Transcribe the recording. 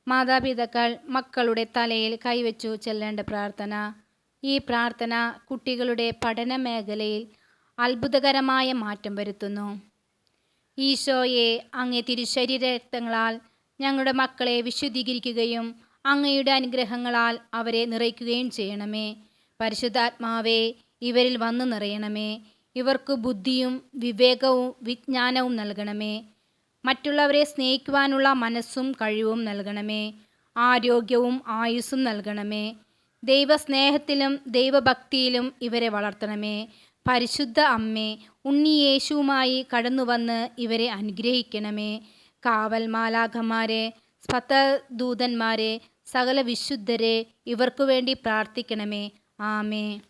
മാതാപിതാക്കൾ മക്കളുടെ തലയിൽ കൈവച്ചു ചെല്ലേണ്ട പ്രാർത്ഥന. ഈ പ്രാർത്ഥന കുട്ടികളുടെ പഠന മേഖലയിൽ അത്ഭുതകരമായ മാറ്റം വരുത്തുന്നു. ഈശോയെ, അങ്ങേ തിരുശരീരരക്തങ്ങളാൽ ഞങ്ങളുടെ മക്കളെ വിശുദ്ധീകരിക്കുകയും അങ്ങയുടെ അനുഗ്രഹങ്ങളാൽ അവരെ നിറയ്ക്കുകയും ചെയ്യണമേ. പരിശുദ്ധാത്മാവേ, ഇവരിൽ വന്നു നിറയണമേ. ഇവർക്ക് ബുദ്ധിയും വിവേകവും വിജ്ഞാനവും നൽകണമേ. മറ്റുള്ളവരെ സ്നേഹിക്കുവാനുള്ള മനസ്സും കഴിവും നൽകണമേ. ആരോഗ്യവും ആയുസ്സും നൽകണമേ. ദൈവസ്നേഹത്തിലും ദൈവഭക്തിയിലും ഇവരെ വളർത്തണമേ. പരിശുദ്ധ അമ്മേ, ഉണ്ണിയേശുവുമായി കടന്നുവന്ന് ഇവരെ അനുഗ്രഹിക്കണമേ. കാവൽ മാലാഖമാരെ, സ്പർദ്ധദൂതന്മാരെ, സകല വിശുദ്ധരെ, ഇവർക്കു വേണ്ടി പ്രാർത്ഥിക്കണമേ. ആമേൻ.